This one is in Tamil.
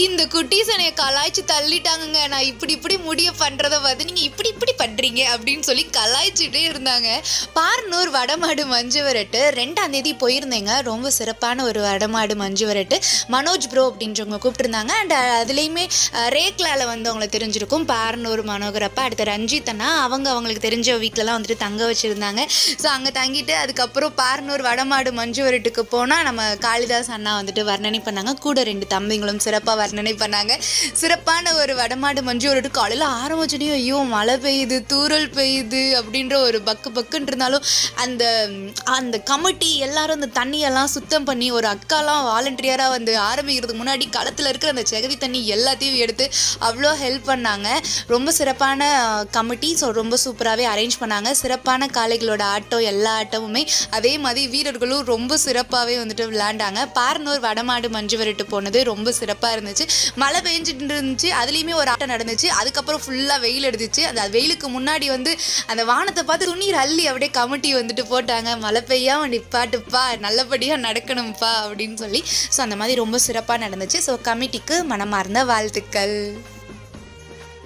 இந்த குட்டீஸ் என்னைய கலாய்ச்சி தள்ளிட்டாங்கங்க. நான் இப்படி முடிய பண்றத பார்த்து நீங்க இப்படி பண்றீங்க அப்படின்னு சொல்லி கலாய்ச்சிட்டே இருந்தாங்க. பாரனூர் வடமாடு மஞ்சு விரட்டு 2ஆம் தேதி போயிருந்தேங்க. ரொம்ப சிறப்பான ஒரு வடமாடு மஞ்சு விரட்டு. மனோஜ் ப்ரோ அப்படின்றவங்க கூப்பிட்டுருந்தாங்க. அண்ட் அதுலேயுமே ரேக்லால வந்து அவங்களுக்கு தெரிஞ்சிருக்கும் பாரனூர் மனோகரப்பா. அடுத்த ரஞ்சித் அண்ணா அவங்களுக்கு தெரிஞ்ச வீட்டிலலாம் வந்துட்டு தங்க வச்சுருந்தாங்க. ஸோ அங்கே தங்கிட்டு அதுக்கப்புறம் பாரனூர் வடமாடு மஞ்சு விரட்டுக்கு போனால் நம்ம காளிதாஸ் அண்ணா வந்துட்டு வர்ணனை பண்ணாங்க. கூட 2 தம்பிங்களும் சிறப்பாக வர்ணனை பண்ணாங்க. சிறப்பான ஒரு வடமாடு மஞ்சு விரட்டு. காலையில் ஆரம்பிச்சோடனே ஐயோ மழை பெய்யுது, தூறல் பெய்யுது அப்படின்ற ஒரு பக்குன்னு இருந்தாலும் அந்த அந்த கமிட்டி எல்லாரும் அந்த தண்ணியெல்லாம் சுத்தம் பண்ணி ஒரு அக்காலாம் வாலண்டியராக வந்து ஆரம்பிக்கிறதுக்கு முன்னாடி களத்தில் இருக்கிற அந்த செகதி தண்ணி எல்லாத்தையும் எடுத்து அவ்வளோ ஹெல்ப் பண்ணாங்க. ரொம்ப சிறப்பான கமிட்டி. ஸோ ரொம்ப சூப்பராகவே அரேஞ்ச் பண்ணாங்க. சிறப்பான காளைகளோட ஆட்டம், எல்லா ஆட்டமுமே அதே மாதிரி வீரர்களும் ரொம்ப சிறப்பாகவே வந்துட்டு விளையாண்டாங்க. பாரனூர் வடமாடு மஞ்சு விரட்டு போனது ரொம்ப சிறப்பாக இருந்துச்சு. மழை பெஞ்சிட்டு இருந்துச்சு. அதுலேயுமே ஒரு ஆட்டம் நடந்துச்சு. அதுக்கப்புறம் ஃபுல்லாக வெயில் எடுத்துச்சு. அந்த வெயிலுக்கு முன்னாடி வந்து அந்த வானத்தை பார்த்து துணீர் அள்ளி அப்படியே கமிட்டி வந்துட்டு போட்டாங்க. மழை பெய்யாம நிப்பாட்டுப்பா, நல்லபடியாக நடக்கணும்ப்பா அப்படின்னு சொல்லி. ஸோ அந்த மாதிரி ரொம்ப சிறப்பாக நடந்துச்சு. ஸோ கமிட்டிக்கு மனமார்ந்த வாழ்த்துக்கள்.